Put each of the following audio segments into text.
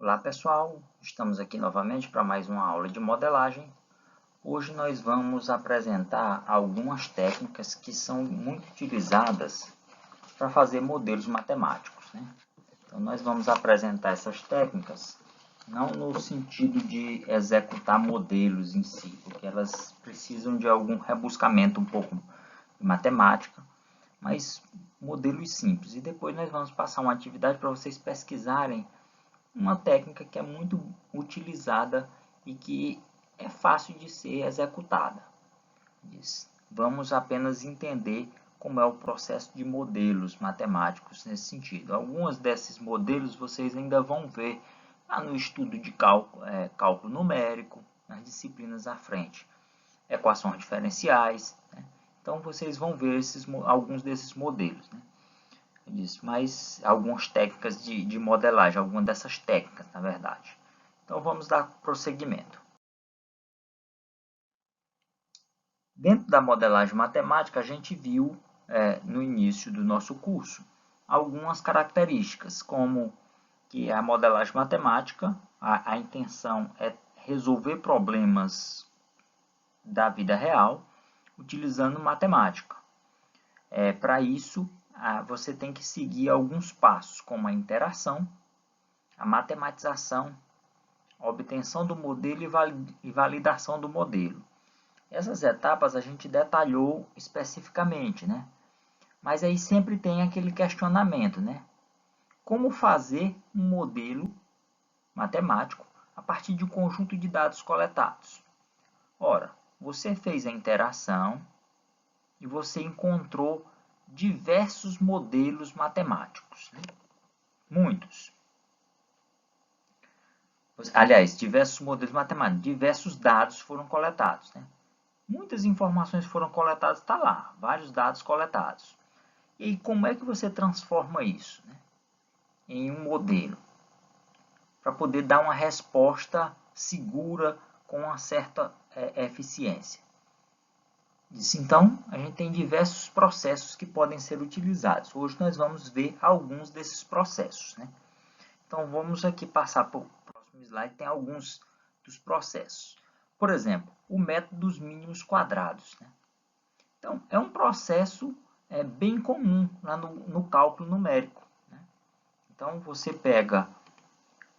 Olá pessoal, estamos aqui novamente para mais uma aula de modelagem. Hoje nós vamos apresentar algumas técnicas que são muito utilizadas para fazer modelos matemáticos, né? Então nós vamos apresentar essas técnicas não no sentido de executar modelos em si, porque elas precisam de algum rebuscamento um pouco de matemática, mas modelos simples. E depois nós vamos passar uma atividade para vocês pesquisarem uma técnica que é muito utilizada e que é fácil de ser executada. Vamos apenas entender como é o processo de modelos matemáticos nesse sentido. Alguns desses modelos vocês ainda vão ver no estudo de cálculo numérico, nas disciplinas à frente. Equações diferenciais, né? Então vocês vão ver alguns desses modelos, né? Mas algumas técnicas de modelagem, algumas dessas técnicas, na verdade. Então vamos dar prosseguimento. Dentro da modelagem matemática, a gente viu no início do nosso curso algumas características, como que a modelagem matemática, a intenção é resolver problemas da vida real utilizando matemática. Para isso, você tem que seguir alguns passos, como a interação, a matematização, a obtenção do modelo e validação do modelo. Essas etapas a gente detalhou especificamente, né? Mas aí sempre tem aquele questionamento, né? Como fazer um modelo matemático a partir de um conjunto de dados coletados? Ora, você fez a interação e você encontrou diversos modelos matemáticos, né? Muitos. Aliás, diversos modelos matemáticos, diversos dados foram coletados, né? Muitas informações foram coletadas, está lá, vários dados coletados. E aí, como é que você transforma isso, né, em um modelo? Para poder dar uma resposta segura com uma certa eficiência. Então, a gente tem diversos processos que podem ser utilizados. Hoje nós vamos ver alguns desses processos, né? Então, vamos aqui passar para o próximo slide, tem alguns dos processos. Por exemplo, o método dos mínimos quadrados, né? Então, é um processo bem comum lá no cálculo numérico, né? Então, você pega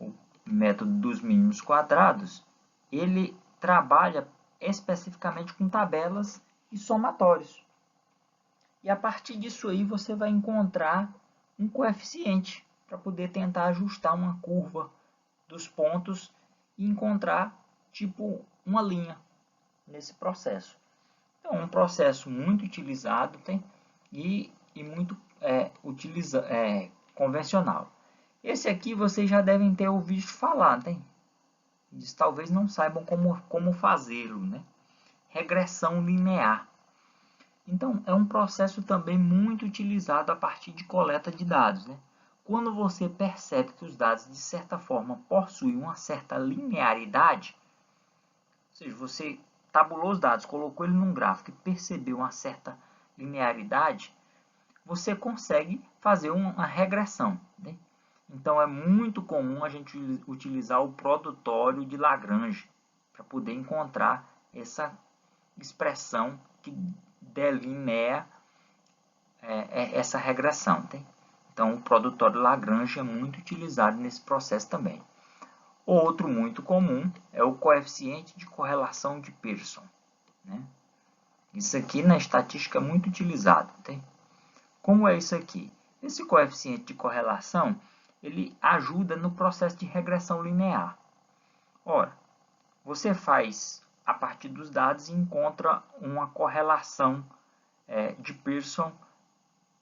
o método dos mínimos quadrados, ele trabalha especificamente com tabelas e somatórios. E a partir disso aí, você vai encontrar um coeficiente para poder tentar ajustar uma curva dos pontos e encontrar tipo uma linha nesse processo. Então, é um processo muito utilizado e muito convencional. Esse aqui vocês já devem ter ouvido falar, tem? Eles talvez não saibam como fazê-lo, né? Regressão linear. Então, é um processo também muito utilizado a partir de coleta de dados, né? Quando você percebe que os dados, de certa forma, possuem uma certa linearidade, ou seja, você tabulou os dados, colocou ele num gráfico e percebeu uma certa linearidade, você consegue fazer uma regressão, né? Então, é muito comum a gente utilizar o produtório de Lagrange para poder encontrar essa expressão que delinea essa regressão. Tá? Então, o produtório Lagrange é muito utilizado nesse processo também. Outro muito comum é o coeficiente de correlação de Pearson, né? Isso aqui na estatística é muito utilizado. Tá? Como é isso aqui? Esse coeficiente de correlação, ele ajuda no processo de regressão linear. Ora, você faz a partir dos dados e encontra uma correlação de Pearson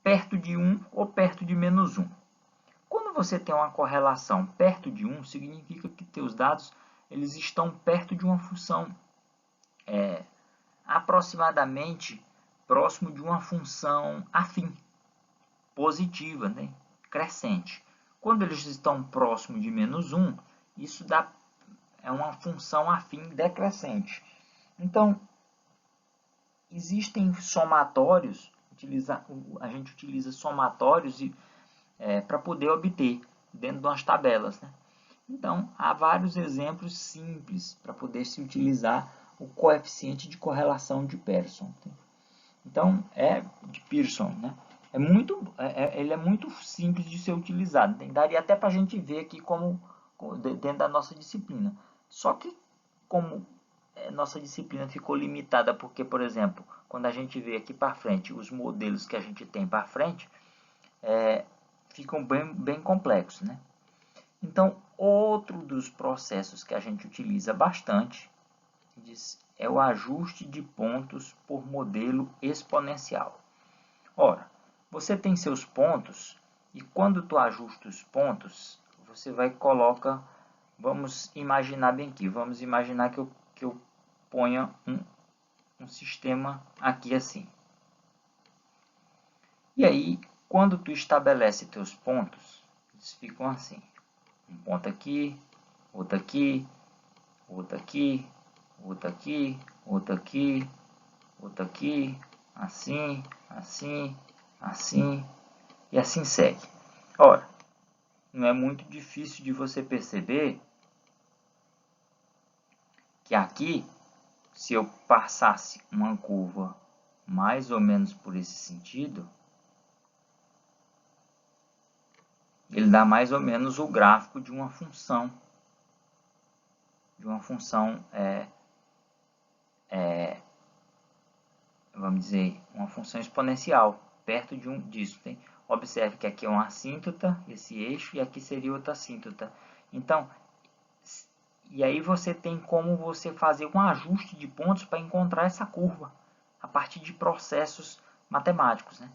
perto de 1 ou perto de menos 1. Quando você tem uma correlação perto de 1, significa que teus dados eles estão perto de uma função aproximadamente próximo de uma função afim, positiva, né? Crescente. Quando eles estão próximo de menos 1, isso é uma função afim decrescente. Então, existem somatórios, a gente utiliza somatórios para poder obter dentro de umas tabelas, né? Então, há vários exemplos simples para poder se utilizar o coeficiente de correlação de Pearson. Então, de Pearson, né? Ele é muito simples de ser utilizado. Daria até para a gente ver aqui dentro da nossa disciplina. Só que, como nossa disciplina ficou limitada, porque, por exemplo, quando a gente vê aqui para frente, os modelos que a gente tem para frente, ficam bem complexos, né? Então, outro dos processos que a gente utiliza bastante é o ajuste de pontos por modelo exponencial. Ora, você tem seus pontos e quando tu ajusta os pontos, você vai colocar, vamos imaginar bem aqui, vamos imaginar que eu ponha um sistema aqui assim. E aí, quando tu estabelece teus pontos, eles ficam assim. Um ponto aqui, outro aqui, outro aqui, outro aqui, outro aqui, outro aqui, assim, assim, assim, e assim segue. Ora, não é muito difícil de você perceber que aqui, se eu passasse uma curva mais ou menos por esse sentido, ele dá mais ou menos o gráfico de uma função. Vamos dizer, uma função exponencial, perto disso. Tem? Observe que aqui é uma assíntota, esse eixo, e aqui seria outra assíntota. Então, e aí você tem como você fazer um ajuste de pontos para encontrar essa curva, a partir de processos matemáticos, né?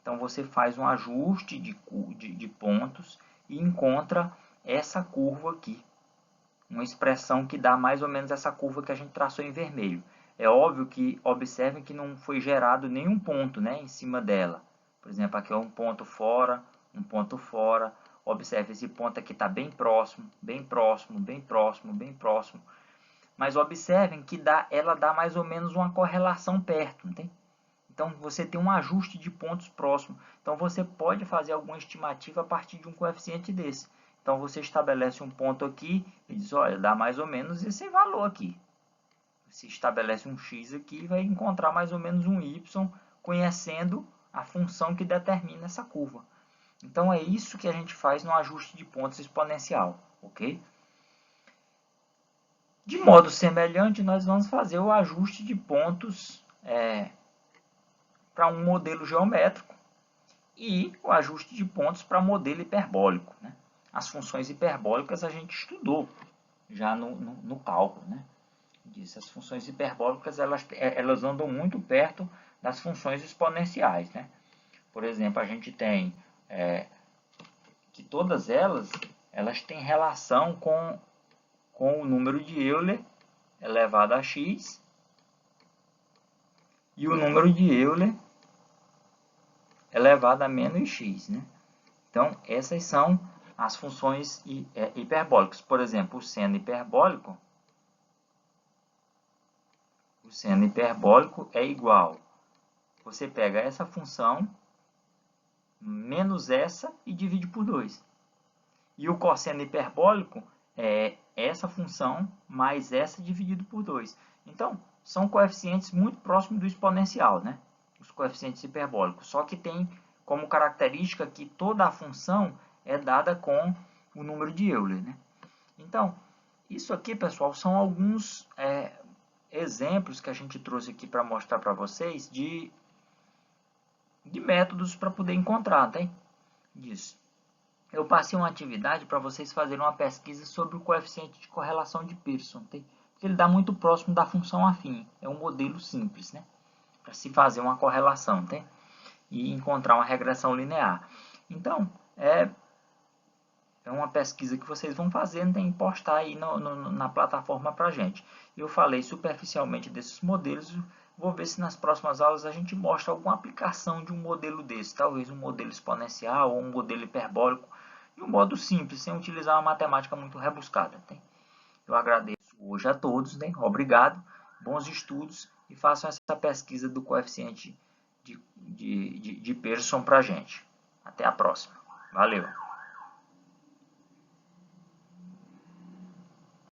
Então, você faz um ajuste de pontos e encontra essa curva aqui. Uma expressão que dá mais ou menos essa curva que a gente traçou em vermelho. É óbvio que observem que não foi gerado nenhum ponto, né, em cima dela. Por exemplo, aqui é um ponto fora, um ponto fora. Observe, esse ponto aqui está bem próximo, bem próximo, bem próximo, bem próximo. Mas observem que ela dá mais ou menos uma correlação perto, não tem? Então, você tem um ajuste de pontos próximos. Então, você pode fazer alguma estimativa a partir de um coeficiente desse. Então, você estabelece um ponto aqui e diz, olha, dá mais ou menos esse valor aqui. Você estabelece um x aqui e vai encontrar mais ou menos um y, conhecendo a função que determina essa curva. Então, é isso que a gente faz no ajuste de pontos exponencial, ok? De modo semelhante, nós vamos fazer o ajuste de pontos para um modelo geométrico e o ajuste de pontos para modelo hiperbólico, né? As funções hiperbólicas a gente estudou já no cálculo, né? As funções hiperbólicas elas andam muito perto das funções exponenciais, né? Por exemplo, a gente tem que todas elas têm relação com o número de Euler elevado a x e o número de Euler elevado a menos x, né? Então, essas são as funções hiperbólicas. Por exemplo, o seno hiperbólico é igual. Você pega essa função menos essa e divide por 2. E o cosseno hiperbólico é essa função mais essa dividido por 2. Então, são coeficientes muito próximos do exponencial, né? Os coeficientes hiperbólicos. Só que tem como característica que toda a função é dada com o número de Euler, né? Então, isso aqui, pessoal, são alguns exemplos que a gente trouxe aqui para mostrar para vocês de métodos para poder encontrar, tá? Disso. Eu passei uma atividade para vocês fazerem uma pesquisa sobre o coeficiente de correlação de Pearson, tá? Porque ele dá muito próximo da função afim. É um modelo simples, né? Para se fazer uma correlação, tá? E encontrar uma regressão linear. Então, é uma pesquisa que vocês vão fazer, tem que postar aí na plataforma para a gente. Eu falei superficialmente desses modelos, vou ver se nas próximas aulas a gente mostra alguma aplicação de um modelo desse, talvez um modelo exponencial ou um modelo hiperbólico, de um modo simples, sem utilizar uma matemática muito rebuscada. Tá? Eu agradeço hoje a todos, né? Obrigado, bons estudos e façam essa pesquisa do coeficiente de Pearson para a gente. Até a próxima. Valeu!